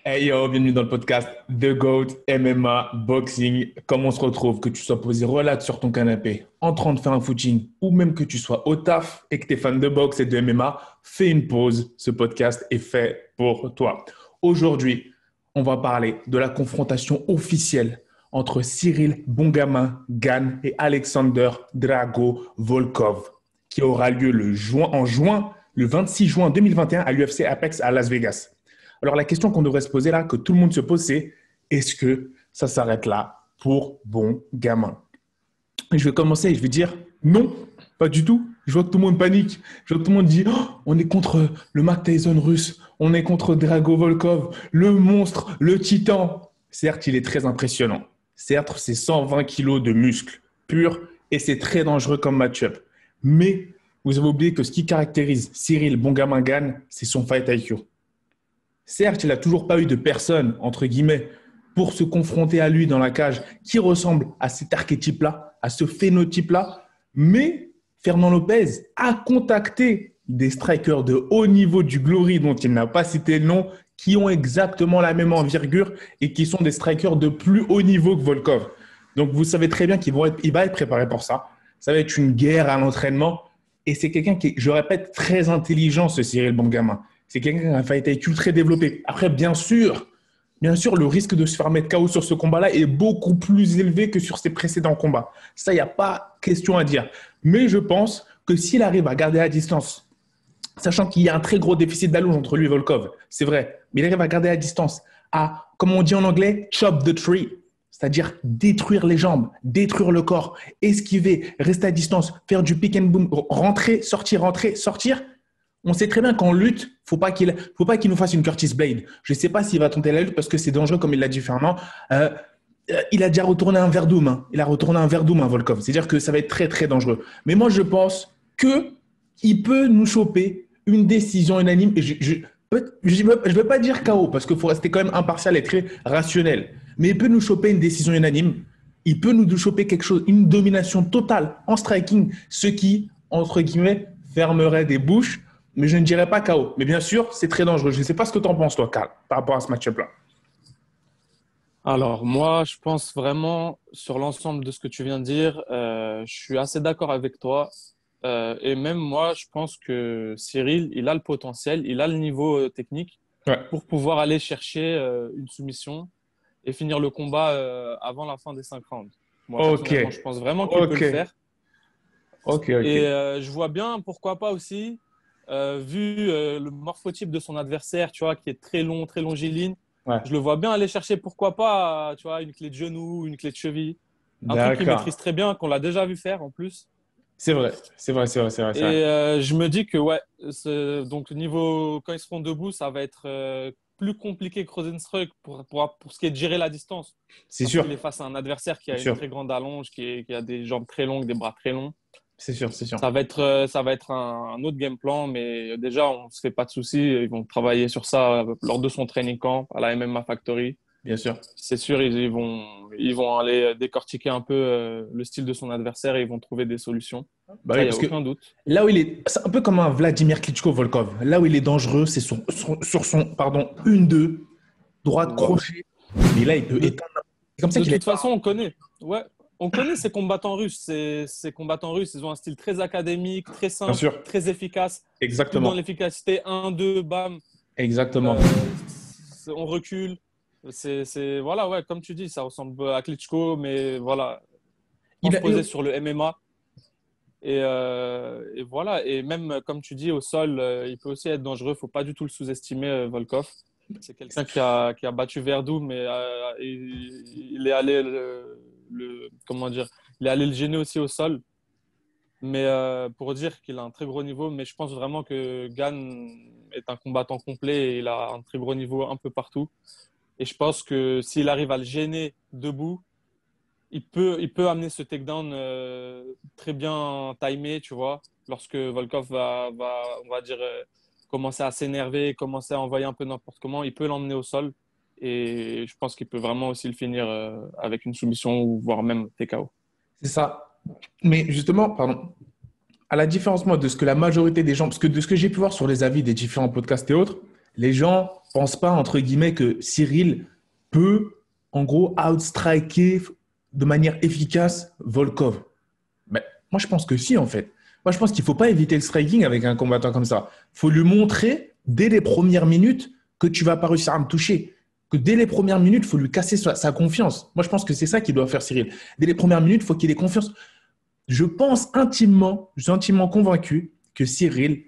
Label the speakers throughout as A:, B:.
A: Hey yo, bienvenue dans le podcast The GOAT MMA Boxing. Comment on se retrouve, que tu sois posé relax sur ton canapé, en train de faire un footing, ou même que tu sois au taf et que tu es fan de boxe et de MMA, fais une pause. Ce podcast est fait pour toi. Aujourd'hui, on va parler de la confrontation officielle entre Cyril Bongaman-Gane et Alexander Drago Volkov, qui aura lieu le 26 juin 2021 à l'UFC Apex à Las Vegas. Alors, la question qu'on devrait se poser là, que tout le monde se pose, c'est est-ce que ça s'arrête là pour Bongaman? Et je vais commencer et je vais dire non, pas du tout. Je vois que tout le monde panique. Je vois que tout le monde dit oh, on est contre le Mike Tyson russe, on est contre Drago Volkov, le monstre, le titan. Certes, il est très impressionnant. Certes, c'est 120 kilos de muscles purs et c'est très dangereux comme match-up. Mais vous avez oublié que ce qui caractérise Cyril Bongaman-Gane, c'est son fight IQ. Certes, il n'a toujours pas eu de personne, entre guillemets, pour se confronter à lui dans la cage qui ressemble à cet archétype-là, à ce phénotype-là. Mais Fernand Lopez a contacté des strikers de haut niveau du Glory, dont il n'a pas cité le nom, qui ont exactement la même envergure et qui sont des strikers de plus haut niveau que Volkov. Donc, vous savez très bien qu'il va être préparé pour ça. Ça va être une guerre à l'entraînement. Et c'est quelqu'un qui est, je répète, très intelligent, ce Cyril Bongaman. C'est quelqu'un qui a un fight IQ très développé. Après, bien sûr, le risque de se faire mettre KO sur ce combat-là est beaucoup plus élevé que sur ses précédents combats. Ça, il n'y a pas question à dire. Mais je pense que s'il arrive à garder la distance, sachant qu'il y a un très gros déficit d'allonge entre lui et Volkov, c'est vrai, mais il arrive à garder la distance, à, comme on dit en anglais, chop the tree, c'est-à-dire détruire les jambes, détruire le corps, esquiver, rester à distance, faire du pick and boom, rentrer, sortir, on sait très bien qu'en lutte, faut pas qu'il nous fasse une Curtis Blade. Je ne sais pas s'il va tenter la lutte parce que c'est dangereux, comme il l'a dit Fernand. Il a déjà retourné un Verdum. Hein. Il a retourné un Verdum, Volkov. C'est-à-dire que ça va être très, très dangereux. Mais moi, je pense qu'il peut nous choper une décision unanime. Et je ne veux pas dire KO parce qu'il faut rester quand même impartial et très rationnel. Mais il peut nous choper une décision unanime. Il peut nous choper quelque chose, une domination totale en striking, ce qui, entre guillemets, fermerait des bouches. Mais je ne dirais pas KO. Mais bien sûr, c'est très dangereux. Je ne sais pas ce que tu en penses, toi, Karl, par rapport à ce match-up-là.
B: Alors, moi, je pense vraiment, sur l'ensemble de ce que tu viens de dire, je suis assez d'accord avec toi. Et même moi, je pense que Cyril, il a le potentiel, il a le niveau technique
A: Ouais.
B: pour pouvoir aller chercher une soumission et finir le combat avant la fin des 5 rounds. Moi,
A: Ok.
B: personnellement, je pense vraiment qu'il peut
A: Ok.
B: le faire.
A: Ok.
B: Et je vois bien, pourquoi pas aussi, vu le morphotype de son adversaire, tu vois, qui est très long, très longiligne,
A: Ouais.
B: je le vois bien aller chercher, pourquoi pas, tu vois, une clé de genou, une clé de cheville. Un truc qu'il
A: D'accord.
B: maîtrise très bien, qu'on l'a déjà vu faire en plus.
A: C'est vrai. C'est vrai, c'est vrai, c'est vrai, c'est vrai.
B: Et je me dis que, ouais, donc niveau, quand ils seront debout, ça va être plus compliqué que Rozenstruik pour ce qui est de gérer la distance.
A: C'est
B: Parce
A: sûr.
B: qu'il est face à un adversaire qui
A: C'est
B: a une
A: sûr.
B: très grande allonge, qui a des jambes très longues, des bras très longs.
A: C'est sûr, c'est sûr.
B: Ça va être un autre game plan, mais déjà, on ne se fait pas de soucis. Ils vont travailler sur ça lors de son training camp à la MMA Factory.
A: Bien sûr.
B: C'est sûr, ils vont aller décortiquer un peu le style de son adversaire et ils vont trouver des solutions.
A: Bah
B: Ça,
A: oui,
B: il n'y a
A: parce que
B: aucun doute.
A: là où il est, c'est un peu comme un Vladimir Klitschko-Volkov. Là où il est dangereux, c'est sur son, pardon, 1-2, droite
B: Voilà.
A: crochet. Mais là, il peut
B: De,
A: éteindre. C'est comme ça
B: de
A: qu'il est.
B: toute façon, on connaît. Ouais, on connaît ces combattants russes. Ces combattants russes, ils ont un style très académique, très
A: Bien
B: simple,
A: sûr.
B: très efficace. Tout dans
A: Exactement.
B: l'efficacité. Un, deux, bam.
A: Exactement.
B: On recule. Voilà, ouais, comme tu dis, ça ressemble à Klitschko, mais voilà,
A: Il a,
B: transposé sur le MMA. Et voilà, et même comme tu dis, au sol, il peut aussi être dangereux. Il ne faut pas du tout le sous-estimer, Volkov. C'est quelqu'un qui a battu Verdum, mais il est allé comment dire, il est allé le gêner aussi au sol. Mais pour dire qu'il a un très gros niveau, mais je pense vraiment que Gane est un combattant complet et il a un très gros niveau un peu partout. Et je pense que s'il arrive à le gêner debout, il peut amener ce takedown très bien timé, tu vois, lorsque Volkov on va dire, commencer à s'énerver, commencer à envoyer un peu n'importe comment, il peut l'emmener au sol. Et je pense qu'il peut vraiment aussi le finir avec une soumission ou voire même TKO.
A: c'est ça. Mais justement, pardon, à la différence moi, de ce que la majorité des gens, parce que de ce que j'ai pu voir sur les avis des différents podcasts et autres, Les gens pensent pas, entre guillemets, que Cyril peut, en gros, outstriker de manière efficace Volkov. Ben, moi, je pense que si, en fait. Moi, je pense qu'il ne faut pas éviter le striking avec un combattant comme ça. Il faut lui montrer, dès les premières minutes, que tu ne vas pas réussir à me toucher. Que dès les premières minutes, il faut lui casser sa confiance. Moi, je pense que c'est ça qu'il doit faire Cyril. Dès les premières minutes, il faut qu'il ait confiance. Je suis intimement convaincu que Cyril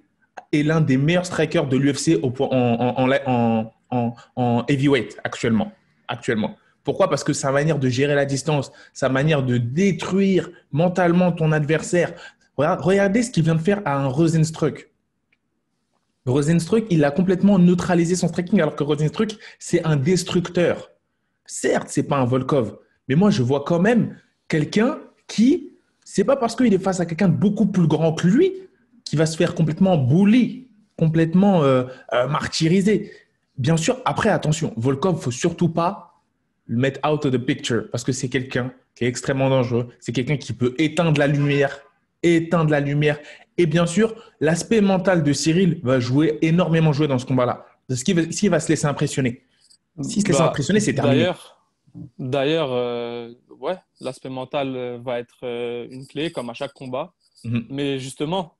A: est l'un des meilleurs strikers de l'UFC en heavyweight actuellement. Pourquoi? Parce que sa manière de gérer la distance, sa manière de détruire mentalement ton adversaire. Regardez ce qu'il vient de faire à un Rozenstruik. Rozenstruik, il a complètement neutralisé son striking alors que Rozenstruik, c'est un destructeur. Certes, c'est pas un Volkov, mais moi, je vois quand même quelqu'un qui, c'est pas parce qu'il est face à quelqu'un de beaucoup plus grand que lui qui va se faire complètement bully, complètement martyriser. Bien sûr, après, attention, Volkov, faut surtout pas le mettre out of the picture parce que c'est quelqu'un qui est extrêmement dangereux. C'est quelqu'un qui peut éteindre la lumière. Et bien sûr, l'aspect mental de Cyril va énormément jouer dans ce combat-là. S'il va se laisser impressionner. S'il se laisse impressionner, c'est terminé.
B: D'ailleurs, ouais, l'aspect mental va être une clé, comme à chaque combat. Mais justement,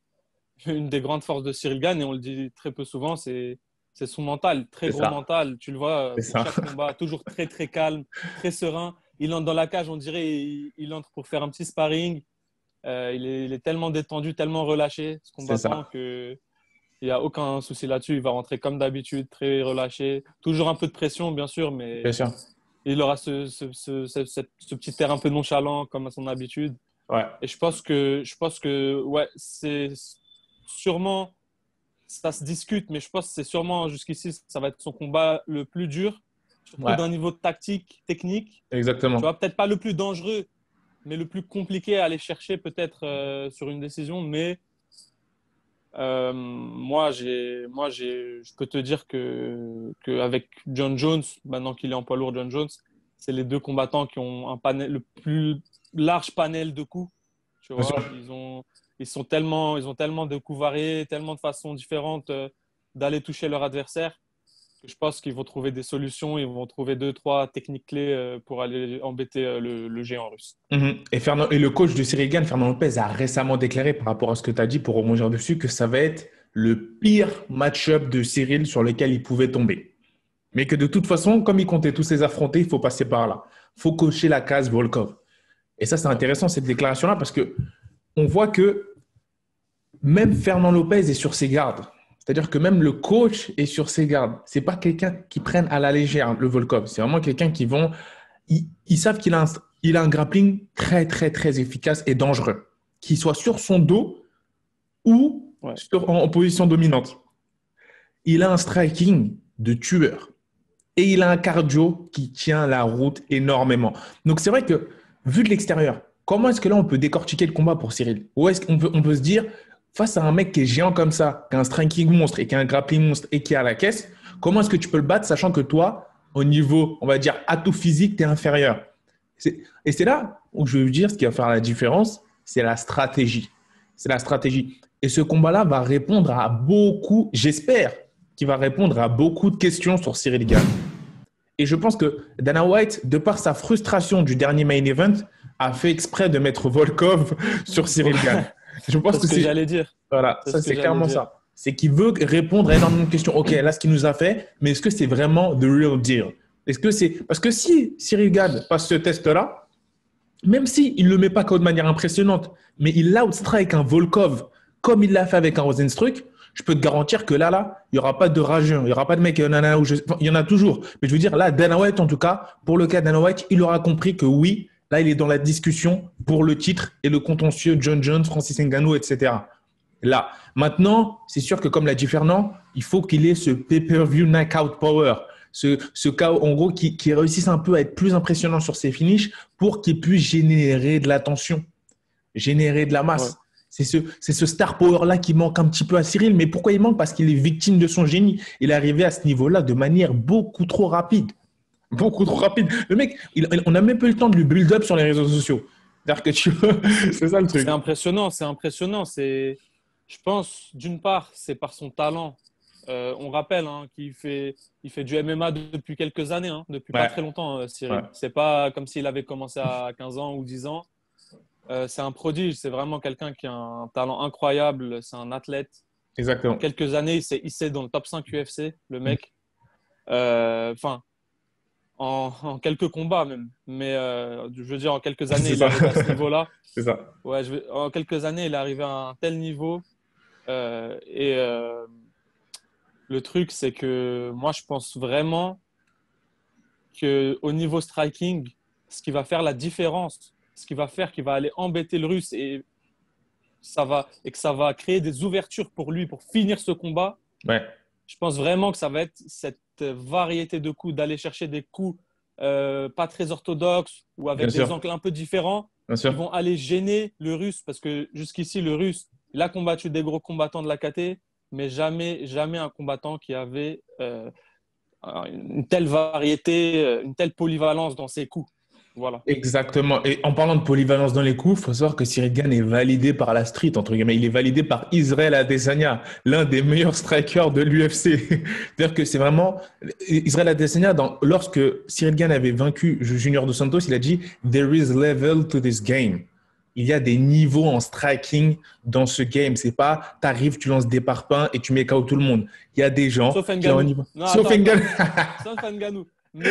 B: une des grandes forces de Cyril Gane, et on le dit très peu souvent, c'est son mental, très gros mental. Tu le vois, pour chaque combat, toujours très, très calme, très serein. Il entre dans la cage, on dirait, il entre pour faire un petit sparring. Il est tellement détendu, tellement relâché, ce combattant, qu'il n'y a aucun souci là-dessus. Il va rentrer comme d'habitude, très relâché. Toujours un peu de pression, bien sûr, mais il aura ce petit air un peu nonchalant, comme à son habitude.
A: Ouais.
B: Et je pense que ouais, c'est sûrement, ça se discute, mais je pense que c'est sûrement, jusqu'ici, ça va être son combat le plus dur, surtout d'un niveau tactique, technique.
A: Exactement.
B: Tu vois, peut-être pas le plus dangereux, mais le plus compliqué à aller chercher peut-être sur une décision. Mais moi, je peux te dire qu'avec John Jones, maintenant qu'il est en poids lourd, John Jones, c'est les deux combattants qui ont le plus large panel de coups. Tu vois, ils ont tellement de coups variés, tellement de façons différentes d'aller toucher leur adversaire. Je pense qu'ils vont trouver des solutions, ils vont trouver 2-3 techniques clés pour aller embêter le géant russe.
A: Et le coach de Cyril Gane, Fernand Lopez, a récemment déclaré par rapport à ce que tu as dit pour rebondir dessus que ça va être le pire match-up de Cyril sur lequel il pouvait tomber. Mais que de toute façon, comme il comptait tous ses affronter, il faut passer par là. Il faut cocher la case Volkov. Et ça, c'est intéressant cette déclaration-là parce qu'on voit que même Fernand Lopez est sur ses gardes. C'est-à-dire que même le coach est sur ses gardes. Ce n'est pas quelqu'un qui prenne à la légère le Volkov. C'est vraiment quelqu'un qui vont… Ils savent qu'il a un grappling très, très, très efficace et dangereux. Qu'il soit sur son dos ou en position dominante. Il a un striking de tueur. Et il a un cardio qui tient la route énormément. Donc, c'est vrai que, vu de l'extérieur, comment est-ce que là, on peut décortiquer le combat pour Cyril? Ou est-ce qu'on peut se dire… Face à un mec qui est géant comme ça, qui a un striking monstre et qui a un grappling monstre et qui a la caisse, comment est-ce que tu peux le battre sachant que toi, au niveau, on va dire, atout physique, tu es inférieur? Et c'est là où je veux dire ce qui va faire la différence, c'est la stratégie. C'est la stratégie. Et ce combat-là va répondre à beaucoup, j'espère, qu'il va répondre à beaucoup de questions sur Cyril Gane. Et je pense que Dana White, de par sa frustration du dernier main event, a fait exprès de mettre Volkov sur Cyril Gane. Je pense
B: c'est ce que j'allais dire.
A: Voilà, ça c'est clairement ça. C'est qu'il veut répondre à énormément de questions. Ok, là ce qu'il nous a fait, mais est-ce que c'est vraiment the real deal? Est-ce que c'est parce que si Cyril Gane passe ce test-là, même s'il ne le met pas de manière impressionnante, mais il outstrike un Volkov comme il l'a fait avec un Rozenstruik, je peux te garantir que là, il n'y aura pas de rageux, il n'y aura pas de mec, il y en a toujours. Mais je veux dire, là, Dana White, en tout cas, pour le cas de Dana White, il aura compris que oui, là, il est dans la discussion pour le titre et le contentieux John Jones, Francis Ngannou, etc. Là, maintenant, c'est sûr que comme l'a dit Fernand, il faut qu'il ait ce pay-per-view knockout power, ce cas, en gros, qui réussisse un peu à être plus impressionnant sur ses finishes pour qu'il puisse générer de l'attention, générer de la masse. Ouais. C'est ce star power-là qui manque un petit peu à Cyril. Mais pourquoi il manque? Parce qu'il est victime de son génie. Il est arrivé à ce niveau-là de manière beaucoup trop rapide. Beaucoup trop rapide. Le mec, on n'a même pas eu le temps de lui build-up sur les réseaux sociaux. C'est-à-dire que c'est ça le truc.
B: C'est impressionnant. Je pense, d'une part, c'est par son talent On rappelle il fait du MMA depuis quelques années, depuis pas
A: Ouais,
B: très longtemps,
A: ouais,
B: Cyril. C'est pas comme s'il avait commencé à 15 ans ou 10 ans. C'est un prodige, c'est vraiment quelqu'un qui a un talent incroyable, c'est un athlète. En
A: exactement.
B: quelques années, il s'est hissé dans le top 5 UFC, le
A: Mm.
B: mec. Enfin, en quelques combats même. Mais je veux dire, en quelques années,
A: C'est
B: il est
A: ça.
B: arrivé à ce niveau-là.
A: C'est ça.
B: Ouais, en quelques années, il est arrivé à un tel niveau. Et le truc, c'est que moi, je pense vraiment qu'au niveau striking, ce qui va faire la différence, ce qui va faire qu'il va aller embêter le Russe et que ça va créer des ouvertures pour lui pour finir ce combat,
A: Ouais,
B: je pense vraiment que ça va être cette variété de coups, d'aller chercher des coups pas très orthodoxes ou
A: bien
B: avec des
A: sûr.
B: angles un peu différents
A: Bien
B: qui
A: sûr.
B: vont aller gêner le Russe parce que jusqu'ici, le Russe, il a combattu des gros combattants de la KT, mais jamais un combattant qui avait une telle variété, une telle polyvalence dans ses coups. Voilà.
A: Exactement. Et en parlant de polyvalence dans les coups, il faut savoir que Cyril Gane est validé par la street, entre guillemets. Il est validé par Israel Adesanya, l'un des meilleurs strikers de l'UFC. C'est-à-dire que c'est vraiment Israel Adesanya, lorsque Cyril Gane avait vaincu Junior Dos Santos, il a dit There is level to this game. Il y a des niveaux en striking dans ce game. C'est pas, t'arrives, tu lances des parpaings et tu mets KO tout le monde. Il y a des gens
B: Sauf
A: qui ont un
B: Ngannou.
A: niveau.
B: Non,
A: Sauf
B: attends, attends.
A: Ngannou.
B: Sauf Ngannou. Mais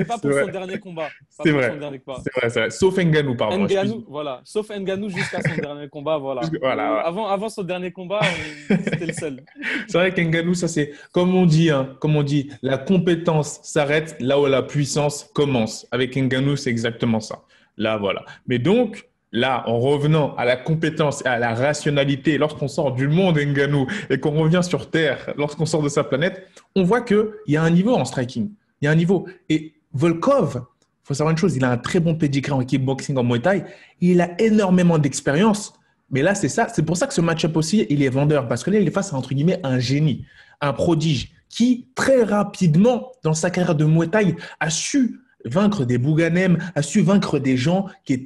B: pas
A: C'est
B: pour son
A: vrai.
B: dernier combat. Pas
A: C'est
B: pour son
A: vrai.
B: dernier combat.
A: C'est vrai, c'est vrai. Sauf Ngannou, pardon.
B: Ngannou,
A: Excuse-moi.
B: voilà. Sauf Ngannou jusqu'à son dernier combat, voilà.
A: Voilà.
B: Avant son dernier combat, c'était le seul.
A: C'est vrai qu'Ngannou, ça c'est comme on dit, comme on dit, la compétence s'arrête là où la puissance commence. Avec Ngannou, c'est exactement ça. Là, voilà. Mais donc, là, en revenant à la compétence et à la rationalité, lorsqu'on sort du monde Ngannou et qu'on revient sur Terre, lorsqu'on sort de sa planète, on voit qu'il y a un niveau en striking. Il y a un niveau. Et Volkov, il faut savoir une chose, il a un très bon pedigree en kickboxing, en Muay Thai. Il a énormément d'expérience. Mais là, c'est ça. C'est pour ça que ce match-up aussi, il est vendeur. Parce que là, il est face à, entre guillemets, un génie, un prodige qui, très rapidement, dans sa carrière de Muay Thai, a su vaincre des Bouganem, a su vaincre des gens qui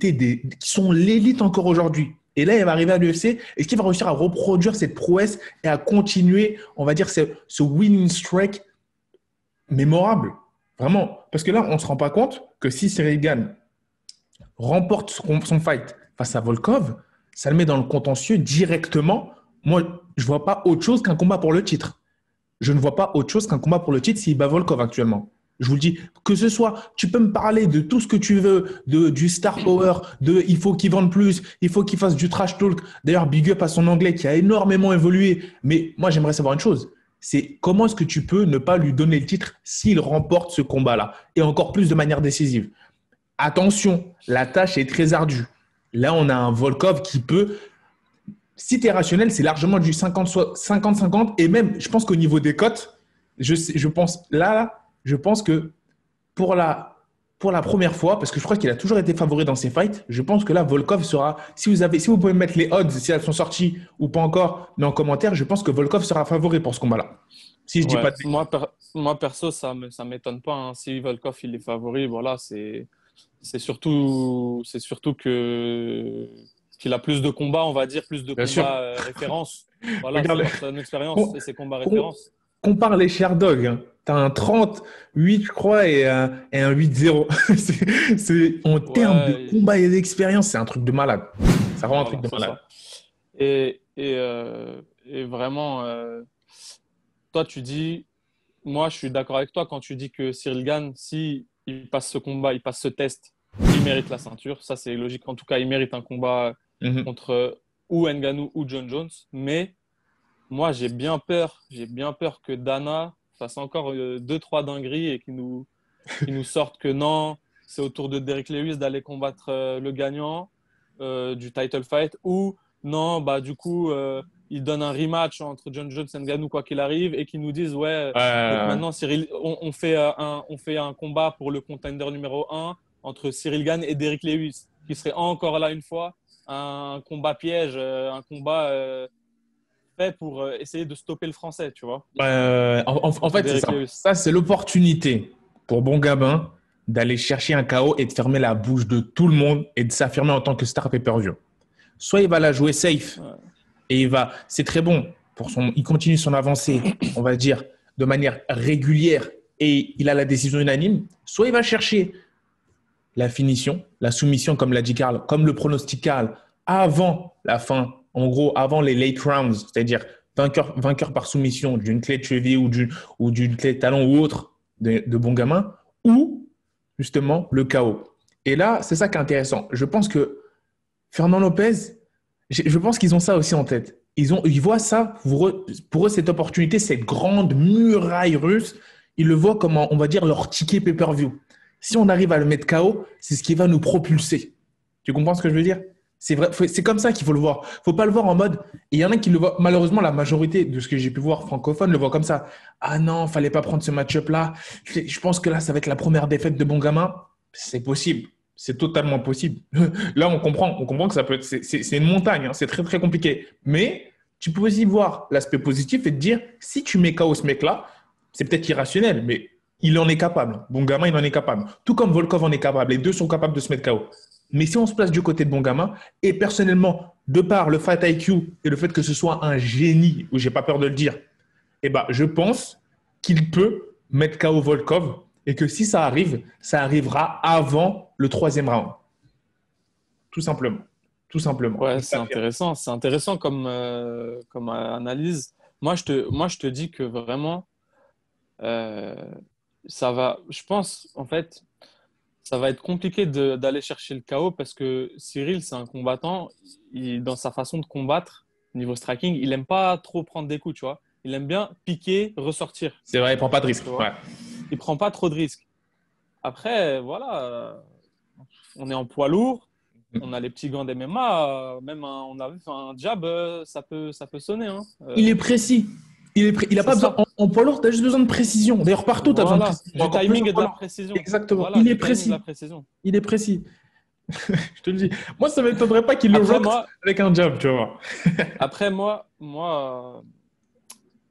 A: sont l'élite encore aujourd'hui. Et là, il va arriver à l'UFC. Est-ce qu'il va réussir à reproduire cette prouesse et à continuer, on va dire, ce winning streak mémorable? Vraiment. Parce que là, on ne se rend pas compte que si Cyril Gane remporte son fight face à Volkov, ça le met dans le contentieux directement. Moi, je ne vois pas autre chose qu'un combat pour le titre. Je ne vois pas autre chose qu'un combat pour le titre s'il bat Volkov actuellement. Je vous le dis, que ce soit, tu peux me parler de tout ce que tu veux, du star power, il faut qu'il vende plus, il faut qu'il fasse du trash talk. D'ailleurs, big up à son anglais qui a énormément évolué. Mais moi, j'aimerais savoir une chose. C'est comment est-ce que tu peux ne pas lui donner le titre s'il remporte ce combat-là et encore plus de manière décisive. Attention, la tâche est très ardue. Là, on a un Volkov qui peut, si tu es rationnel, c'est largement du 50-50. Et même, je pense qu'au niveau des cotes, je pense que pour la première fois, parce que je crois qu'il a toujours été favori dans ses fights, je pense que là, Volkov sera, si vous pouvez mettre les odds, si elles sont sorties ou pas encore, mais en commentaire, je pense que Volkov sera favori pour ce combat-là. Si je dis
B: Ouais.
A: pas de bêtises.
B: Moi, perso, ça m'étonne pas. Si Volkov, il est favori, voilà, c'est surtout qu'il a plus de combats, on va dire, plus de
A: Bien sûr.
B: combats références. Voilà, c'est
A: Regarde,
B: par son expérience
A: com-
B: et ses combats
A: com-
B: références.
A: compare les Sherdog. Hein. Tu as un 38, je crois, et un 8-0. En termes de
B: Ouais,
A: combat et d'expérience, c'est un truc de malade. C'est vraiment un truc
B: voilà,
A: de
B: c'est
A: malade.
B: ça. Et vraiment, toi, moi, je suis d'accord avec toi quand tu dis que Cyril Gane, si il passe ce combat, il passe ce test, il mérite la ceinture. Ça, c'est logique. En tout cas, il mérite un combat
A: Mhm.
B: contre ou Ngannou ou John Jones. Mais moi, j'ai bien peur que Dana fasse encore deux, trois dingueries et qu'il nous sorte que non, c'est au tour de Derrick Lewis d'aller combattre le gagnant du title fight ou non, bah du coup, il donne un rematch entre John Jones et Ngannou quoi qu'il arrive et qu'ils nous disent ouais, donc
A: Euh,
B: maintenant Cyril, on fait un combat pour le contender numéro un entre Cyril Gane et Derrick Lewis qui serait encore là une fois un combat piège, un combat fait pour essayer de stopper le français, tu vois,
A: en
B: contre
A: fait, c'est
B: Derrick
A: simple.
B: Lewis.
A: Ça, c'est l'opportunité pour Bon Gabin d'aller chercher un KO et de fermer la bouche de tout le monde et de s'affirmer en tant que star pay-per-view. Soit il va la jouer safe
B: Ouais.
A: et c'est très bon. il continue son avancée, on va dire, de manière régulière et il a la décision unanime, soit il va chercher la finition, la soumission, comme l'a dit Karl, comme le pronostic Karl, avant la fin, en gros, avant les late rounds, c'est-à-dire vainqueur par soumission d'une clé de cheville ou d'une clé de talon ou autre de bon gamin, ou justement le KO. Et là, c'est ça qui est intéressant. Je pense que Fernand Lopez, je pense qu'ils ont ça aussi en tête. Ils voient ça, pour eux, cette opportunité, cette grande muraille russe, ils le voient comme, on va dire, leur ticket pay-per-view. Si on arrive à le mettre KO, c'est ce qui va nous propulser. Tu comprends ce que je veux dire? C'est vrai, c'est comme ça qu'il faut le voir. Il ne faut pas le voir en mode. Et il y en a qui le voient, malheureusement, la majorité de ce que j'ai pu voir francophone le voit comme ça. Ah non, il ne fallait pas prendre ce match-up-là. Je pense que là, ça va être la première défaite de bon gamin. C'est possible. C'est totalement possible. Là, on comprend que ça peut être. C'est une montagne. Hein. C'est très, très compliqué. Mais tu peux aussi voir l'aspect positif et te dire si tu mets KO ce mec-là, c'est peut-être irrationnel, mais il en est capable. Bon gamin, il en est capable. Tout comme Volkov en est capable. Les deux sont capables de se mettre KO. Mais si on se place du côté de bon gamin, et personnellement, de par le fight IQ et le fait que ce soit un génie, où j'ai pas peur de le dire, eh ben, je pense qu'il peut mettre KO Volkov et que si ça arrive, ça arrivera avant le 3e round. Tout simplement. Tout simplement.
B: Ouais, c'est intéressant. C'est intéressant comme analyse. Moi, je te dis que vraiment, ça va. Je pense, en fait, ça va être compliqué d'aller chercher le KO parce que Cyril, c'est un combattant. Dans sa façon de combattre, niveau striking, il n'aime pas trop prendre des coups, tu vois. Il aime bien piquer, ressortir.
A: C'est vrai, il ne prend pas de risque. Ouais.
B: Il ne prend pas trop de risques. Après, voilà, on est en poids lourd. On a les petits gants d'MMA. Même on a vu un jab, ça peut sonner. Hein.
A: Il est précis. Il n'a pas besoin. En poids lourd, tu as juste besoin de précision. D'ailleurs, partout, tu as besoin de précision.
B: Du timing et de la précision.
A: Exactement. Voilà, il est précis. Il est précis. Je te le dis. Moi, ça ne m'étonnerait pas qu'il le rock avec un jab, tu vois.
B: Après, moi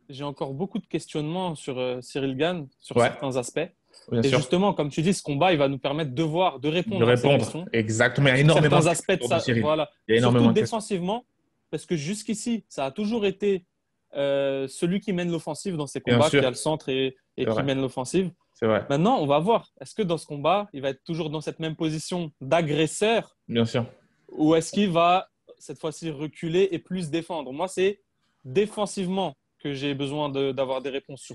B: j'ai encore beaucoup de questionnements sur Cyril Gane, sur certains aspects.
A: Bien
B: et
A: sûr.
B: justement, comme tu dis, ce combat, il va nous permettre de répondre à ces questions.
A: Exactement. Il y a énormément
B: de aspects de ça. Voilà.
A: Il y a énormément
B: surtout défensivement, parce que jusqu'ici, ça a toujours été celui qui mène l'offensive dans ces combats, qui a le centre et qui mène l'offensive.
A: C'est vrai.
B: Maintenant, on va voir. Est-ce que dans ce combat, il va être toujours dans cette même position d'agresseur?
A: Bien sûr.
B: Ou est-ce qu'il va, cette fois-ci, reculer et plus défendre? Moi, c'est défensivement que j'ai besoin d'avoir des réponses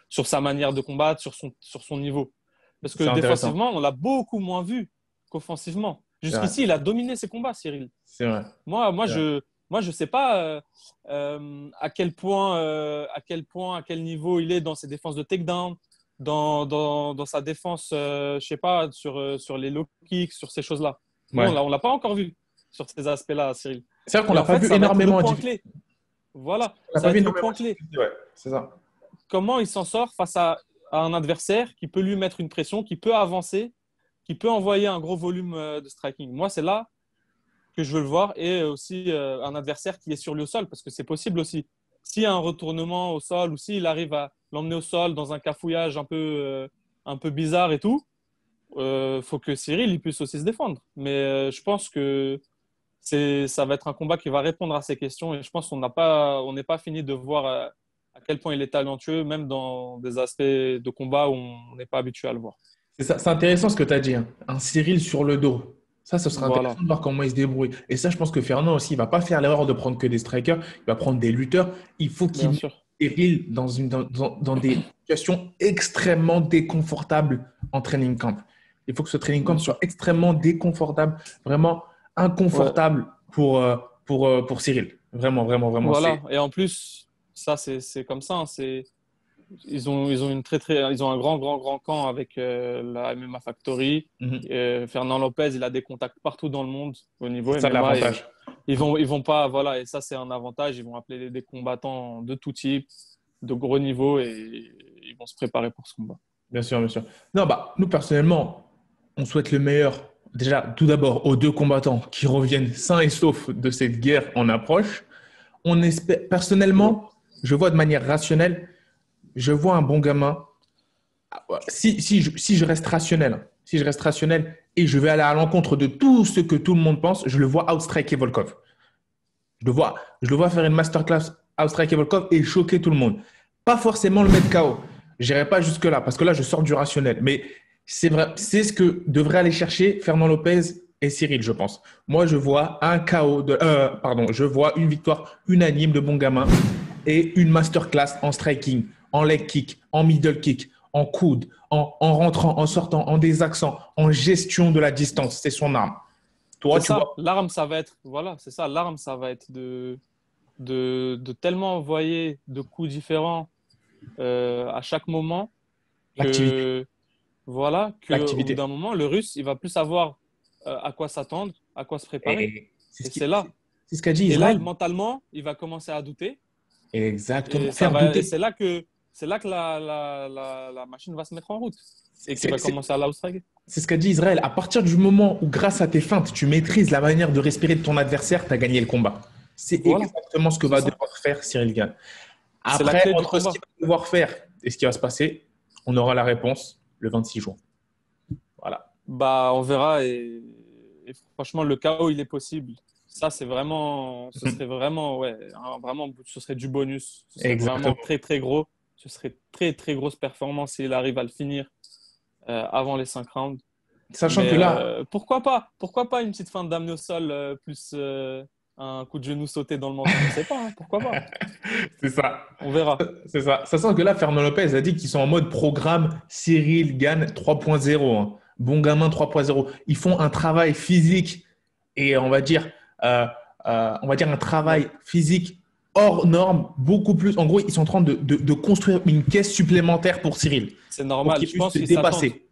B: sur sa manière de combattre, sur son niveau. Parce que défensivement, on l'a beaucoup moins vu qu'offensivement. Jusqu'ici, il a dominé ses combats, Cyril.
A: C'est vrai.
B: Moi, je sais pas à quel point, à quel niveau il est dans ses défenses de takedown, dans sa défense, je sais pas, sur les low kicks, sur ces choses-là. Ouais. On l'a pas encore vu sur ces aspects-là, Cyril.
A: C'est vrai qu'on l'a pas vu énormément.
B: Voilà, ça va être le point clé.
A: Ouais, c'est ça.
B: Comment il s'en sort face à un adversaire qui peut lui mettre une pression, qui peut avancer, qui peut envoyer un gros volume de striking. Moi, c'est là que je veux le voir. Et aussi un adversaire qui est sur le sol, parce que c'est possible aussi. S'il y a un retournement au sol ou s'il arrive à l'emmener au sol dans un cafouillage un peu bizarre et tout, faut que Cyril il puisse aussi se défendre. Mais je pense que ça va être un combat qui va répondre à ces questions. Et je pense qu'on n'est pas fini de voir à quel point il est talentueux, même dans des aspects de combat où on n'est pas habitué à le voir.
A: C'est intéressant ce que tu as dit. Hein. Un Cyril sur le dos. Ça, ce sera intéressant de voir comment il se débrouille. Et ça, je pense que Fernand aussi, il ne va pas faire l'erreur de prendre que des strikers. Il va prendre des lutteurs. Il faut qu'il mette Cyril dans des situations extrêmement déconfortables en training camp. Il faut que ce training camp soit extrêmement déconfortable, vraiment inconfortable pour Cyril. Vraiment, vraiment, vraiment.
B: Voilà. Et en plus, ça, c'est comme ça. Ils ont un grand camp avec la MMA Factory. Fernand Lopez, il a des contacts partout dans le monde au niveau MMA.
A: C'est l'avantage.
B: Ils vont pas, voilà, et ça c'est un avantage. Ils vont appeler des combattants de tout type, de gros niveau, et ils vont se préparer pour ce combat.
A: Bien sûr, bien sûr. Non, nous personnellement, on souhaite le meilleur. Déjà, tout d'abord, aux deux combattants qui reviennent sains et saufs de cette guerre en approche. On espère, personnellement, je vois de manière rationnelle. Je vois un bon gamin. Si je reste rationnel, et je vais aller à l'encontre de tout ce que tout le monde pense, je le vois outstriker Volkov. Je le vois faire une masterclass outstriker Volkov et choquer tout le monde. Pas forcément le mettre KO. Je n'irai pas jusque-là parce que là, je sors du rationnel. Mais c'est vrai, c'est ce que devraient aller chercher Fernand Lopez et Cyril, je pense. Moi, je vois je vois une victoire unanime de Bongamin et une masterclass en striking, en leg kick, en middle kick, en coude, en rentrant, en sortant, en désaxant, en gestion de la distance. C'est son arme. Toi,
B: C'est
A: tu
B: ça,
A: vois.
B: l'arme, ça va être, voilà, c'est ça, l'arme, ça va être de tellement envoyer de coups différents à chaque moment
A: L'activité.
B: que, voilà, qu'au bout
A: L'activité.
B: d'un moment, le Russe, il va plus savoir à quoi s'attendre, à quoi se préparer.
A: Et c'est
B: Et
A: ce
B: c'est là.
A: c'est ce qu'a dit
B: Et là,
A: Israël.
B: mentalement, il va commencer à douter.
A: Exactement.
B: Et ça
A: Faire
B: va, et
A: douter.
B: c'est là que la machine va se mettre en route et qu'il
A: C'est
B: va
A: c'est-
B: commencer à l'outstriker.
A: c'est ce qu'a dit Israël. À partir du moment où, grâce à tes feintes, tu maîtrises la manière de respirer de ton adversaire, tu as gagné le combat. C'est
B: Voilà,
A: exactement ce que
B: c'est
A: va
B: ça.
A: devoir faire Cyril Gane.
B: C'est la
A: Après,
B: clé du
A: entre ce
B: combat.
A: qu'il va devoir faire et ce qui va se passer, on aura la réponse le 26 juin. Voilà.
B: Bah, on verra et franchement, le chaos, il est possible. Ça, c'est vraiment, ce serait vraiment, ouais, vraiment, ce serait du bonus. Ce serait vraiment
A: Exactement.
B: très, très gros. Ce serait très, très grosse performance s'il arrive à le finir avant les 5 rounds.
A: Sachant
B: Mais
A: que là,
B: pourquoi pas? Pourquoi pas une petite fin d'amener au sol plus un coup de genou sauté dans le menton? On sait pas, hein, pourquoi pas?
A: c'est ça.
B: On verra.
A: C'est ça. Sachant que là, Fernand Lopez a dit qu'ils sont en mode programme Cyril Gane 3.0. Hein. Bon gamin 3.0. Ils font un travail physique et euh, on va dire un
B: Ouais.
A: travail physique hors norme, beaucoup plus. En gros, ils sont en train de construire une caisse supplémentaire pour Cyril,
B: C'est
A: pour
B: normal.
A: qu'il
B: Je
A: puisse
B: pense
A: se
B: qu'ils s'attendent.
A: dépasser.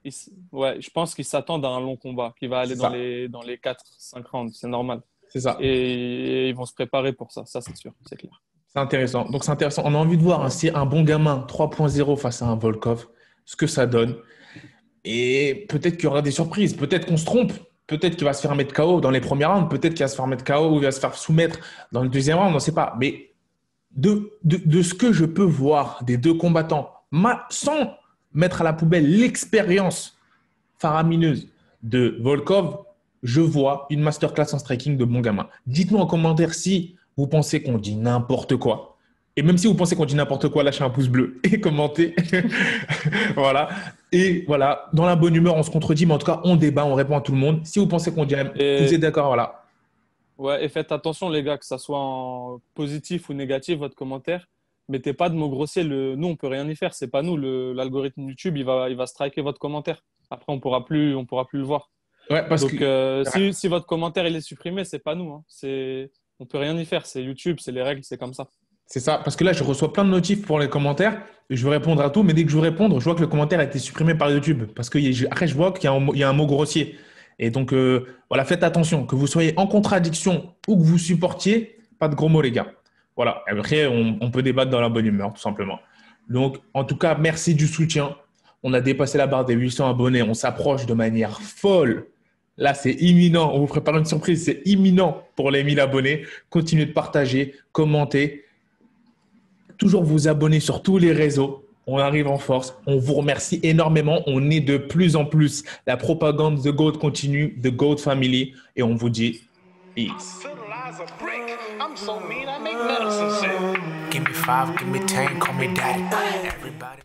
B: Ouais, je pense qu'ils s'attendent à un long combat qui va
A: C'est
B: aller
A: ça.
B: dans les 4 5 rounds. C'est normal.
A: C'est ça.
B: Et ils vont se préparer pour ça. Ça, c'est sûr. C'est clair.
A: C'est intéressant. Donc, c'est intéressant. On a envie de voir un bon gamin 3.0 face à un Volkov, ce que ça donne. Et peut-être qu'il y aura des surprises. Peut-être qu'on se trompe. Peut-être qu'il va se faire mettre KO dans les premiers rounds. Peut-être qu'il va se faire mettre KO ou il va se faire soumettre dans le deuxième round. On ne sait pas. Mais de ce que je peux voir des deux combattants, sans mettre à la poubelle l'expérience faramineuse de Volkov, je vois une masterclass en striking de bon gamin. Dites-nous en commentaire si vous pensez qu'on dit n'importe quoi. Et même si vous pensez qu'on dit n'importe quoi, lâchez un pouce bleu et commentez. Voilà. Et voilà, dans la bonne humeur, on se contredit, mais en tout cas, on débat, on répond à tout le monde. Si vous pensez qu'on dit, vous êtes
B: Et,
A: d'accord, voilà.
B: ouais, et faites attention, les gars, que ça soit en positif ou négatif, votre commentaire. Mettez pas de mots grossiers. Nous, on peut rien y faire. C'est pas nous. L'algorithme YouTube, il va striker votre commentaire. Après, on pourra plus le voir.
A: Ouais, parce que
B: Donc, si votre commentaire il est supprimé, c'est pas nous. Hein. On peut rien y faire. C'est YouTube, c'est les règles, c'est comme ça.
A: c'est ça. Parce que là, je reçois plein de notifs pour les commentaires. Et je veux répondre à tout, mais dès que je veux répondre, je vois que le commentaire a été supprimé par YouTube. Parce que après, je vois qu'il y a un mot grossier. Et donc, voilà, faites attention. Que vous soyez en contradiction ou que vous supportiez, pas de gros mots, les gars. Voilà. Après, on peut débattre dans la bonne humeur, tout simplement. Donc, en tout cas, merci du soutien. On a dépassé la barre des 800 abonnés. On s'approche de manière folle. Là, c'est imminent. On vous prépare une surprise. C'est imminent pour les 1000 abonnés. Continuez de partager, commenter. Toujours vous abonner sur tous les réseaux. On arrive en force. On vous remercie énormément. On est de plus en plus. La propagande The GOAT continue, The GOAT Family. Et on vous dit peace.
C: Give me 5, give me 10, call me daddy. Everybody.